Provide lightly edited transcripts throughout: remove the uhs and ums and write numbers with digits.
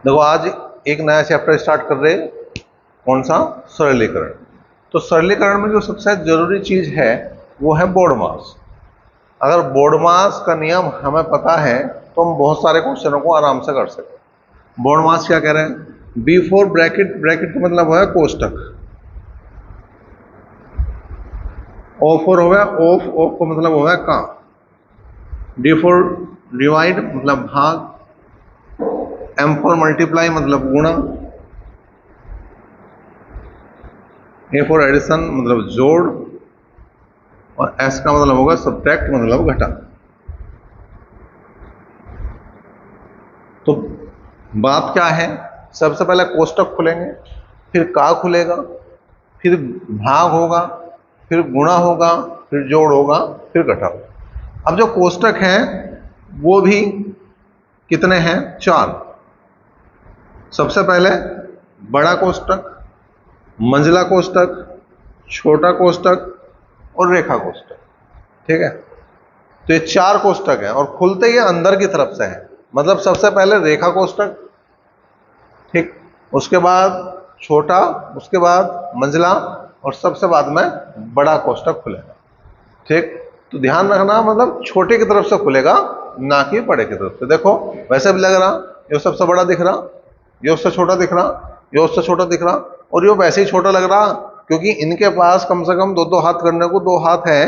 देखो आज एक नया चैप्टर स्टार्ट कर रहे हैं। कौन सा? सरलीकरण। तो सरलीकरण में जो सबसे जरूरी चीज है वो है बोर्ड मास। अगर बोर्ड मास का नियम हमें पता है तो हम बहुत सारे क्वेश्चनों को आराम से कर सकते हैं। बोर्ड मास क्या कह रहे हैं? बी फोर ब्रैकेट, ब्रैकेट का मतलब है कोष्टक। ओ फोर हो गया, ऑफ ऑफ का मतलब हो गया का। डी फोर डिवाइड मतलब भाग। एम फोर मल्टीप्लाई मतलब गुणा। ए फॉर एडिशन मतलब जोड़। और एस का मतलब होगा सब्ट्रैक्ट मतलब घटा। तो बात क्या है? सबसे पहले कोष्टक खुलेंगे, फिर का खुलेगा, फिर भाग होगा, फिर गुणा होगा, फिर जोड़ होगा, फिर घटा होगा। अब जो कोष्टक है वो भी कितने हैं? 4। सबसे पहले बड़ा कोष्टक, मंझला कोष्टक, छोटा कोष्टक और रेखा कोष्टक। ठीक है, तो ये 4 कोष्टक हैं और खुलते ही अंदर की तरफ से है। मतलब सबसे पहले रेखा कोष्टक, ठीक, उसके बाद छोटा, उसके बाद मंझला और सबसे बाद में बड़ा कोष्टक खुलेगा। ठीक, तो ध्यान रखना मतलब छोटे की तरफ से खुलेगा ना कि बड़े की तरफ से। देखो वैसे भी लग रहा ये सबसे बड़ा दिख रहा, ये उससे छोटा दिख रहा, ये उससे छोटा दिख रहा, और ये वैसे ही छोटा लग रहा क्योंकि इनके पास कम से कम 2-2 हाथ करने को 2 हाथ है।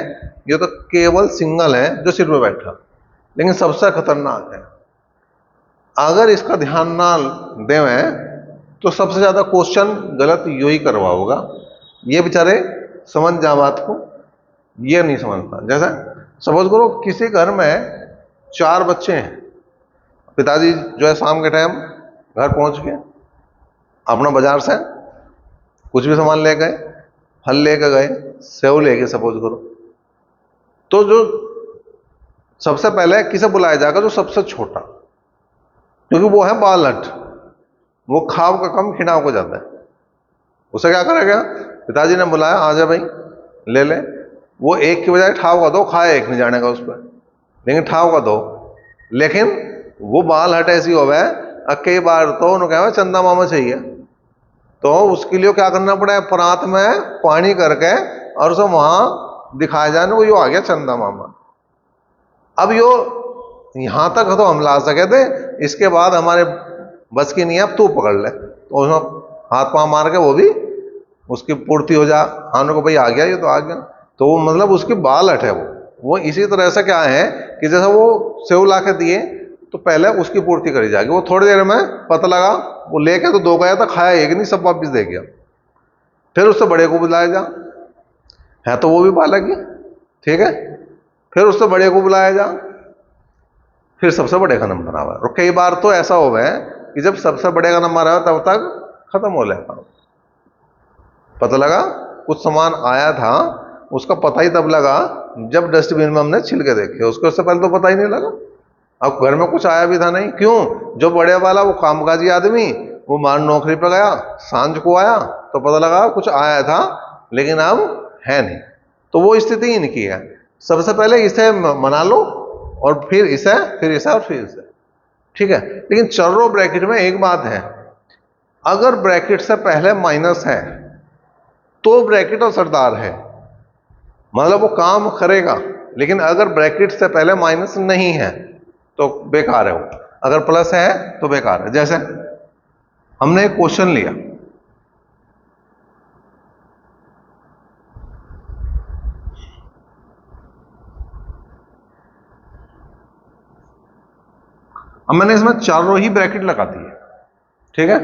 ये तो केवल सिंगल है जो सिर पे बैठा, लेकिन सबसे खतरनाक है। अगर इसका ध्यान ना देवें तो सबसे ज्यादा क्वेश्चन गलत यू ही करवाओगा। ये बेचारे समझ जा बात को, ये नहीं समझता। जैसे सपोज करो किसी घर में 4 बच्चे हैं, पिताजी जो है शाम के टाइम घर पहुंच के अपना बाजार से कुछ भी सामान ले गए, फल लेके गए, सेव लेके सपोज करो, तो जो सबसे पहले किसे बुलाया जाएगा? जो सबसे छोटा, क्योंकि वो है बालहट, वो खाव का कम खिनाव को जाता है। उसे क्या करेगा? पिताजी ने बुलाया, आ जा भाई ले ले। वो एक की बजाय ठाव का दो, खाए एक नहीं जाने का उस पर, लेकिन ठाव का दो। लेकिन वो बालहट ऐसी हो गए, कई बार तो उन्होंने कहा चंदा मामा चाहिए, तो उसके लिए क्या करना पड़ा है? परात में पानी करके और उसे वहां दिखाया जाने को यो आ गया चंदा मामा। अब यो यहां तक तो हम ला सके थे, इसके बाद हमारे बस की नहीं है, अब तू पकड़ ले। तो उसमें हाथ पांव मार के वो भी उसकी पूर्ति हो जा, आने को भाई आ गया, ये तो आ गया। तो वो मतलब उसकी बालहट है वो इसी तरह से क्या है कि जैसे वो सेव ला के दिए तो पहले उसकी पूर्ति करी जाएगी। वो थोड़ी देर में पता लगा वो लेके तो 2 गया था, खाया एक नहीं, सब वापिस दे गया। फिर उससे बड़े को बुलाया जा, है तो वो भी बालक ही, ठीक है। फिर उससे बड़े को बुलाया जा, फिर सबसे बड़े का नंबर आवा। और कई बार तो ऐसा हो गया कि जब सबसे बड़े का नंबर आया तब तक खत्म हो गया। पता लगा कुछ सामान आया था, उसका पता ही तब लगा जब डस्टबिन में हमने छिलके देखे, उसको उससे पहले तो पता ही नहीं लगा। अब घर में कुछ आया भी था नहीं, क्यों? जो बड़े वाला वो कामकाजी आदमी वो मान नौकरी पर गया, सांझ को आया तो पता लगा कुछ आया था लेकिन अब है नहीं। तो वो स्थिति इनकी है, सबसे पहले इसे मना लो और फिर इसे, फिर इसे और फिर इसे, ठीक है। लेकिन चर्रो ब्रैकेट में एक बात है, अगर ब्रैकेट से पहले माइनस है तो ब्रैकेट असरदार है, मतलब वो काम करेगा। लेकिन अगर ब्रैकेट से पहले माइनस नहीं है तो बेकार है वो, अगर प्लस है तो बेकार है। जैसे हमने एक क्वेश्चन लिया, अब मैंने इसमें चारों ही ब्रैकेट लगा दिए, ठीक है।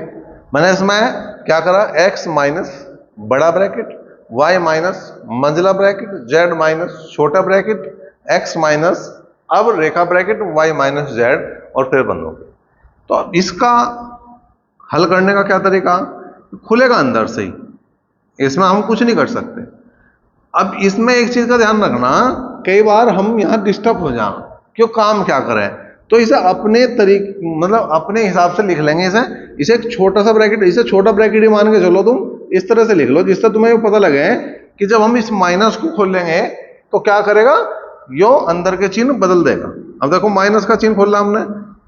मैंने इसमें क्या करा? x माइनस बड़ा ब्रैकेट, y माइनस मंझला ब्रैकेट, z माइनस छोटा ब्रैकेट, x माइनस अब रेखा ब्रैकेट, y माइनस z और फिर बंद हो गए। तो अब इसका हल करने का क्या तरीका? खुलेगा अंदर से ही, इसमें हम कुछ नहीं कर सकते। अब इसमें एक चीज का ध्यान रखना, कई बार हम यहां डिस्टर्ब हो जाए, क्यों? काम क्या करें? तो इसे अपने तरीके मतलब अपने हिसाब से लिख लेंगे। इसे एक छोटा सा ब्रैकेट, इसे छोटा ब्रैकेट ही मान के चलो, तुम इस तरह से लिख लो जिससे तुम्हें पता लगे कि जब हम इस माइनस को खोलेंगे तो क्या करेगा, यो अंदर के चिन्ह बदल देगा। अब देखो माइनस का चिन्ह खोला हमने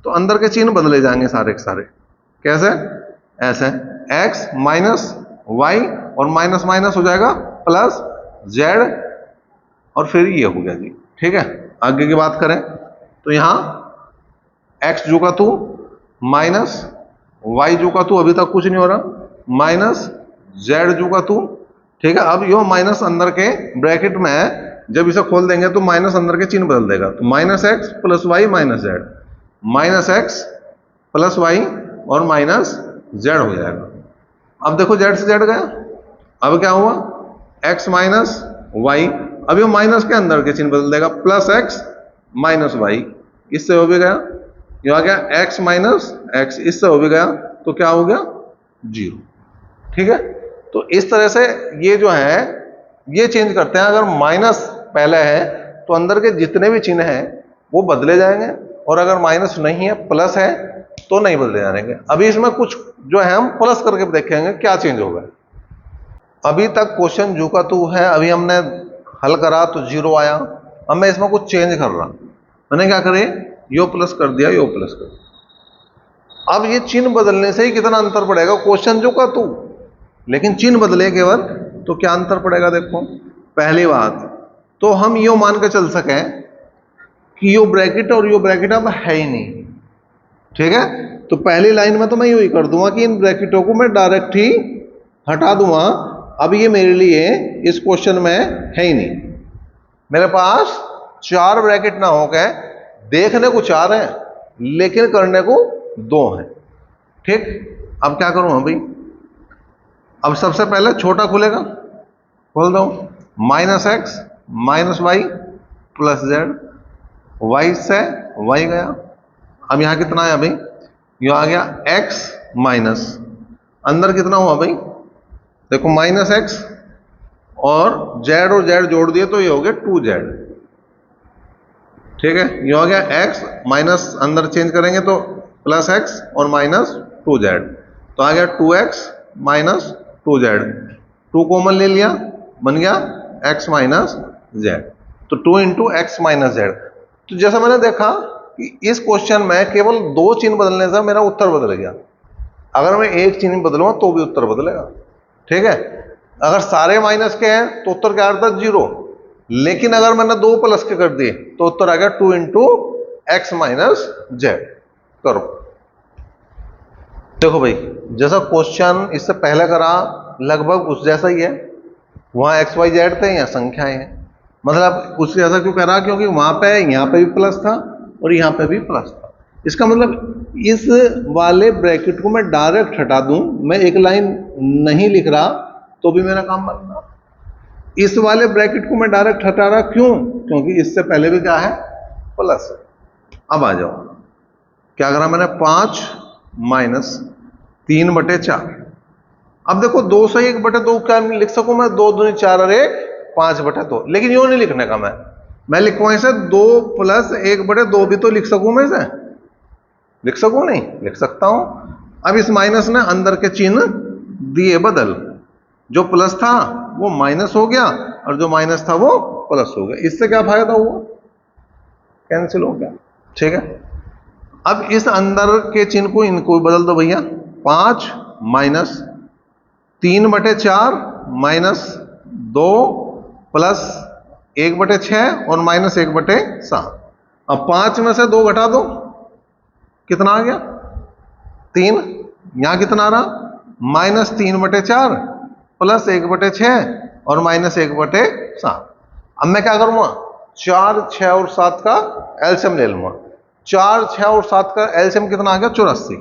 तो अंदर के चिन्ह बदले जाएंगे सारे के सारे, कैसे? ऐसे x माइनस वाई और माइनस माइनस हो जाएगा प्लस z और फिर ये हो गया जी। ठीक है, आगे की बात करें तो यहां x जो का तू माइनस y जो का तू, अभी तक कुछ नहीं हो रहा, माइनस z जो का तू। ठीक है, अब यो माइनस अंदर के ब्रैकेट में है, जब इसे खोल देंगे तो माइनस अंदर के चिन्ह बदल देगा, तो minus x plus y minus z, minus x plus y और माइनस जेड हो जाएगा। अब देखो जेड से जेड गया, अब क्या हुआ? एक्स माइनस वाई, अब ये माइनस के अंदर के चिन्ह बदल देगा, प्लस एक्स माइनस वाई, इससे हो भी गया। ये आ गया एक्स माइनस एक्स, इससे हो भी गया, तो क्या हो गया? जीरो। ठीक है, तो इस तरह से ये जो है ये चेंज करते हैं। अगर माइनस पहले है तो अंदर के जितने भी चिन्ह हैं वो बदले जाएंगे, और अगर माइनस नहीं है प्लस है तो नहीं बदले जाएंगे। अभी इसमें कुछ जो है हम प्लस करके देखेंगे क्या चेंज होगा। अभी तक क्वेश्चन जो का तू है, अभी हमने हल करा तो जीरो आया। अब मैं इसमें कुछ चेंज कर रहा, मैंने क्या करे, यो प्लस कर दिया, यो प्लस कर दिया। अब ये चिन्ह बदलने से ही कितना अंतर पड़ेगा, क्वेश्चन जो का तू, लेकिन चिन्ह बदले केवल तो क्या अंतर पड़ेगा। देखो पहली बात तो हम यो मान के चल सकें कि यो ब्रैकेट और यो ब्रैकेट अब है ही नहीं। ठीक है, तो पहली लाइन में तो मैं यू ही कर दूंगा कि इन ब्रैकेटों को मैं डायरेक्ट ही हटा दूंगा। अब ये मेरे लिए इस क्वेश्चन में है ही नहीं। मेरे पास चार ब्रैकेट ना हो गए, देखने को चार हैं लेकिन करने को दो हैं। ठीक, अब क्या करूं भाई, अब सबसे पहले छोटा खुलेगा, खोल दो, minus x minus y plus z, y से वाई गया। अब यहां कितना है भाई, यह आ गया एक्स माइनस, अंदर कितना हुआ भाई, देखो माइनस एक्स और जेड जोड़ दिए तो ये हो गया 2z। ठीक है, ये हो गया x माइनस, अंदर चेंज करेंगे तो प्लस एक्स और माइनस 2z, तो आ गया 2x माइनस 2z, 2 कॉमन ले लिया, बन गया x माइनस जेड, तो 2 इंटू एक्स माइनस जेड। तो जैसा मैंने देखा कि इस क्वेश्चन में केवल दो चिन्ह बदलने से मेरा उत्तर बदल गया। अगर मैं एक चिन्ह बदलूंगा तो भी उत्तर बदलेगा। ठीक है, अगर सारे माइनस के हैं तो उत्तर क्या आता है, जीरो, लेकिन अगर मैंने दो प्लस के कर दिए तो उत्तर आ गया 2 इंटू एक्स माइनस जेड। करो, देखो भाई जैसा क्वेश्चन इससे पहले करा लगभग उस जैसा ही है, वहां एक्स वाई जेड थे, यहाँ संख्याएं हैं। मतलब उससे ऐसा क्यों करा, क्योंकि वहां पे यहाँ पे भी प्लस था और यहाँ पे भी प्लस था। इसका मतलब इस वाले ब्रैकेट को मैं डायरेक्ट हटा दूं, मैं एक लाइन नहीं लिख रहा तो भी मेरा काम बन रहा। इस वाले ब्रैकेट को मैं डायरेक्ट हटा रहा, क्यों, क्योंकि इससे पहले भी क्या है, प्लस है। अब आ जाओ, क्या करा मैंने, 5 माइनस 3/4। अब देखो 2 से 1/2 क्या लिख सकूं मैं, 2 दूनी 4 और 1 5/2, लेकिन यूं नहीं लिखने का मैं लिखूंगा इसे 2 प्लस 1/2 भी तो लिख सकूं मैं इसे, लिख सकूं नहीं, लिख सकता हूं। अब इस माइनस ने अंदर के चिन्ह दिए बदल, जो प्लस था वो माइनस हो गया और जो माइनस था वो प्लस हो गया। इससे क्या फायदा हुआ, कैंसिल हो गया। ठीक है, अब इस अंदर के चिन्ह को इनको बदल दो भैया, 5 माइनस 3/4 माइनस 2 प्लस 1/6 और माइनस 1/7। अब 5 में से 2 घटा दो, कितना आ गया, 3। यहां कितना आ रहा, माइनस 3/4 प्लस 1/6 और माइनस 1/7। अब मैं क्या करूंगा, 4, 6 और 7 का एलसीएम ले लूंगा। 4, 6 और 7 का एलसीएम कितना आ गया, 84।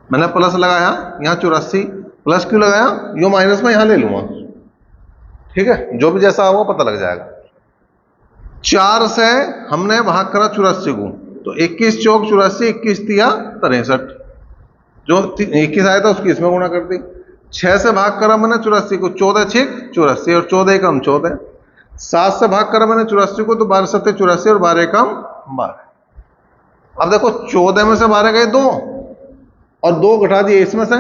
मैंने प्लस लगाया यहां 84, प्लस क्यों लगाया, यो माइनस में यहां ले लूंगा। ठीक है, जो भी जैसा होगा पता लग जाएगा। 4 से हमने भाग करा 84 को, तो 21 चौक 84, 21 तिया 63, जो 21 आया था उसकी इसमें गुणा कर दी। 6 से भाग करा मैंने 84 को, 14 6 84 और 14 कम 14। 7 से भाग करा मैंने 84 को, तो 12 7 84 और 12 कम 12। अब देखो 14 में से 12 गए 2 और 2 घटा दिए इसमें से,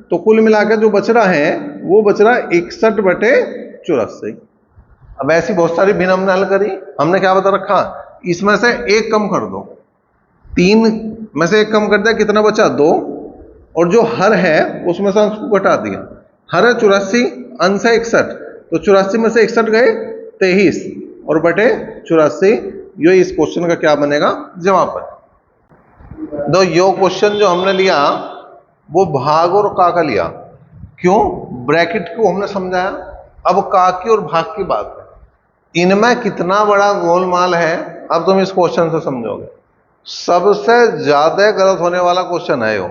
तो कुल मिलाकर जो बच रहा है वो बच रहा 61/84। अब ऐसी बहुत सारी भिन्न हमने हल करी, हमने क्या बता रखा, इसमें से एक कम कर दो, 3 में से 1 कम कर दिया, कितना बचा? 2। और जो हर है उसमें से अंश को घटा दिया। हर है 84, अंश है 61, तो 84 में से 61 गए 23 और बटे 84। ये इस क्वेश्चन का क्या बनेगा? जवाब बनेगा। तो यो क्वेश्चन जो हमने लिया वो भाग और का लिया। क्यों? ब्रैकेट को हमने समझाया। अब का की और भाग की बात है, इनमें कितना बड़ा गोलमाल है अब तुम इस क्वेश्चन से समझोगे। सबसे ज्यादा गलत होने वाला क्वेश्चन है यो।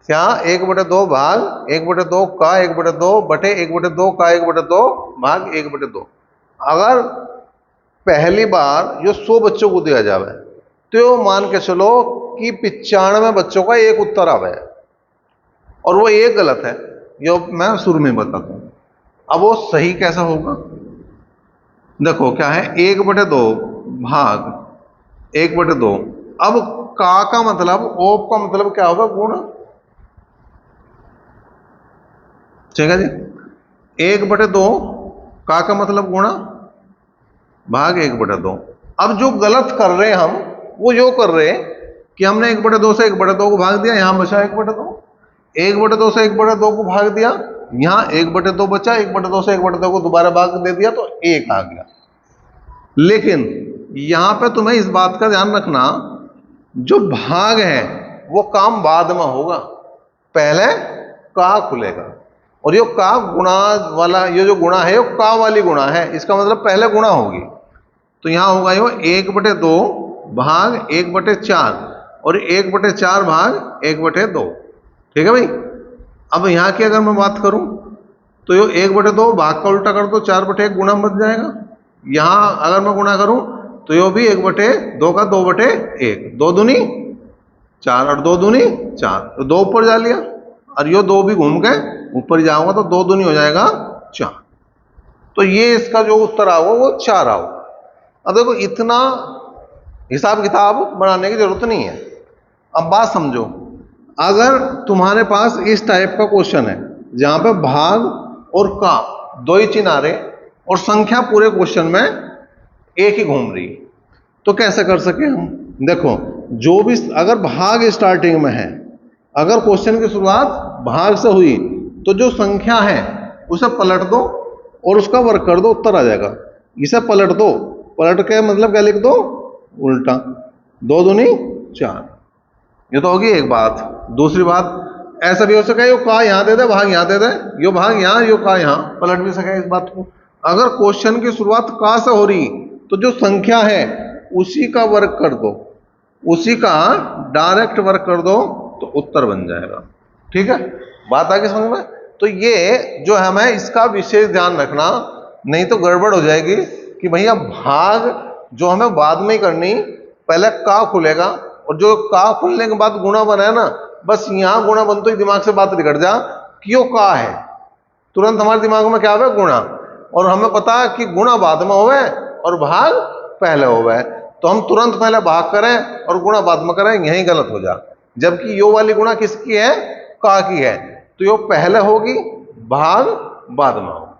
क्या? 1/2 भाग 1/2 का 1/2 बटे 1/2 का 1/2 भाग 1/2। अगर पहली बार जो 100 बच्चों को दिया जावे तो मान के चलो कि 95 बच्चों का एक उत्तर आवे और वो एक गलत है। यो मैं शुरू में बताता हूं। अब वो सही कैसा होगा? देखो क्या है, 1/2 भाग 1/2। अब का मतलब, ओप का मतलब क्या होगा? गुण। ठीक है जी। 1/2 का मतलब गुणा भाग 1/2। अब जो गलत कर रहे हैं हम वो यो कर रहे हैं कि हमने 1/2 से 1/2 को भाग दिया, यहां बचा 1/2। 1/2 से 1/2 को भाग दिया, यहां 1/2 बचा, 1/2 से 1/2 को दोबारा भाग दे दिया तो 1 आ गया। लेकिन यहां पे तुम्हें इस बात का ध्यान रखना, जो भाग है वो काम बाद में होगा, पहले का खुलेगा। और ये का गुणा वाला, ये जो गुणा है वो का वाली गुणा है, इसका मतलब पहले गुणा होगी। तो यहां होगा यो 1/2 भाग 1/4 और 1/4 भाग 1/2। ठीक है भाई। अब यहां की अगर मैं बात करूं तो यो 1/2 भाग का उल्टा कर दो, 4/1 गुणा बन जाएगा। यहां अगर मैं गुणा करूं तो यो भी 1/2 का 2/1, 2 दूनी 4 और 2 दूनी 4, तो 2 ऊपर जा लिया और यो 2 भी घूम के ऊपर जाऊंगा तो 2 दूनी हो जाएगा 4। तो ये इसका जो उत्तर आओ वो 4 आओ। अब देखो इतना हिसाब किताब बनाने की जरूरत नहीं है। अब बात समझो, अगर तुम्हारे पास इस टाइप का क्वेश्चन है जहां पे भाग और का दो ही चिन्ह आ रहे और संख्या पूरे क्वेश्चन में एक ही घूम रही, तो कैसे कर सके हम? देखो, जो भी अगर भाग स्टार्टिंग में है, अगर क्वेश्चन की शुरुआत भाग से हुई तो जो संख्या है उसे पलट दो और उसका वर्ग कर दो, उत्तर आ जाएगा। इसे पलट दो, पलट के मतलब क्या लिख दो? उल्टा। 2 दूनी 4। ये तो होगी एक बात। दूसरी बात, ऐसा भी हो सके यो का यहां दे दे, भाग यहां दे दे, यो भाग यहां यो का यहां, पलट भी सके इस बात को। अगर क्वेश्चन की शुरुआत का से हो रही तो जो संख्या है उसी का वर्ग कर दो, उसी का डायरेक्ट वर्ग कर दो तो उत्तर बन जाएगा। ठीक है, बात आगे समझ में? तो ये जो हमें इसका विशेष ध्यान रखना, नहीं तो गड़बड़ हो जाएगी कि भैया भाग जो हमें बाद में ही करनी, पहले का खुलेगा और जो का खुलने के बाद गुणा बना है ना, बस यहां गुणा बनते ही दिमाग से बात निकट जा कि यो का है, तुरंत हमारे दिमाग में क्या है? गुणा। और हमें पता है कि गुणा बाद में होवे और भाग पहले होवे, तो हम तुरंत पहले भाग करें और गुणा बाद में करें, यही गलत हो जा। जबकि यो वाली गुणा किसकी है? का की है, तो यो पहले होगी, भाग बाद में होगा।